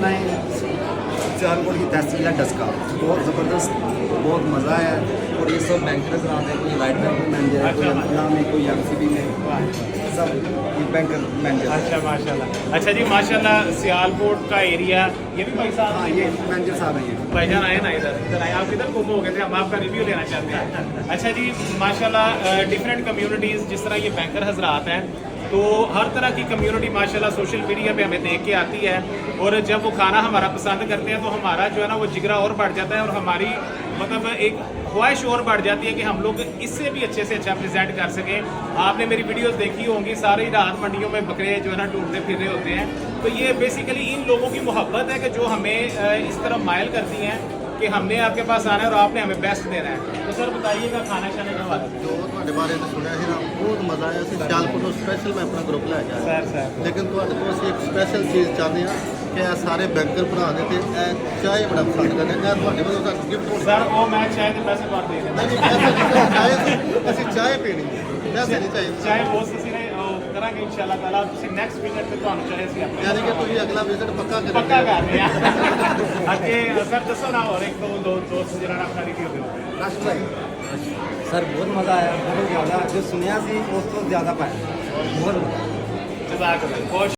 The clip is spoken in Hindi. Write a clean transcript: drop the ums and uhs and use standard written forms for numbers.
लाइन सियालकोट की तहसील है डस्का, बहुत ज़बरदस्त, बहुत मज़ा आया। और ये सब बैंकर्स आते हैं, कोई राइट बैंक मैनेजर है, कोई अपना में, कोई एमसीबी में, सब ये बैंकर मैनेजर। अच्छा माशाल्लाह। अच्छा जी माशाल्लाह, सियालकोट का एरिया, ये भी भाई साहब, हाँ ये मैनेजर साहब हैं ये। भाईजान आए ना इधर आए, आप इधर गुम हो गए थे, हम आपका रिव्यू लेना चाहते हैं। अच्छा जी माशाल्लाह, डिफरेंट कम्युनिटीज़, जिस तरह ये बैंकर हजरात हैं, तो हर तरह की कम्युनिटी माशाल्लाह सोशल मीडिया पे हमें देख के आती है, और जब वो खाना हमारा पसंद करते हैं तो हमारा जो है ना वो जिगरा और बढ़ जाता है, और हमारी मतलब एक ख्वाहिश और बढ़ जाती है कि हम लोग इससे भी अच्छे से अच्छा प्रेजेंट कर सकें। आपने मेरी वीडियोस देखी होंगी, सारी रात मंडियों में बकरे जो है ना ढूंढते फिर रहे होते हैं। तो ये बेसिकली इन लोगों की मोहब्बत है कि जो हमें इस तरह मायल करती हैं कि हमने आपके पास आना है और आपने हमें बेस्ट देना है। तो सर बताइएगा खाना शाने का वाला जो ਤੁਹਾਡੇ ਬਾਰੇ ਤਾਂ ਸੁਣਿਆ ਸੀ ਨਾ, ਬਹੁਤ ਮਜ਼ਾ ਆਇਆ ਸੀ। ਸਿਆਲਕੋਟ ਤੋਂ ਸਪੈਸ਼ਲ ਮੈਂ ਆਪਣਾ ਗਰੁੱਪ ਲੈ ਕੇ ਆਇਆ, सर ਲੇਕਿਨ ਤੁਹਾਡੇ ਤੋਂ ਅਸੀਂ ਇੱਕ ਸਪੈਸ਼ਲ ਚੀਜ਼ ਚਾਹੁੰਦੇ ਹਾਂ ਕਿ ਇਹ ਸਾਰੇ ਬੈਂਕਰ ਭਰਾ ਨੇ ਤੇ ਇਹ ਚਾਹ ਬੜਾ ਪਸੰਦ ਕਰਦੇ ਨੇ। ਇਹ ਤੁਹਾਡੇ ਵੱਲੋਂ ਤੁਹਾਨੂੰ ਗਿਫਟ ਹੋਣਾ। सर वो मैं चाय के पैसे बात दे देना, ਅਸੀਂ ਚਾਹ ਪੀਣੀ, ਵੈਸੇ ਨਹੀਂ ਚਾਹੀਦੀ। चाहे वो किसी ने करांगे इंशाल्लाह ताला। ਤੁਸੀਂ ਨੈਕਸਟ ਵਿਜ਼ਿਟ ਤੇ ਤੁਹਾਨੂੰ ਚਾਹੇ ਸੀ ਆਪਣੇ ਯਾਨੀ ਕਿ ਤੁਸੀਂ ਅਗਲਾ ਵਿਜ਼ਿਟ ਪੱਕਾ ਕਰੋ। ਪੱਕਾ ਕਰ ਰਹੇ ਆ। ਅੱਗੇ ਸਰ ਦੱਸੋ ਨਾ, ਹੋਰ ਇੱਕ ਦੋ ਦੋਸਤ ਜਿਹੜਾ ਨਾ ਆਪਣਾ ਰਿਵਿਊ ਦਿਓ। रश भाई सर बहुत मज़ा आया, बहुत ज़्यादा, जो सुनिया सी उस तो ज़्यादा पाया, बहुत मज़ा। जज़ाक अल्लाह।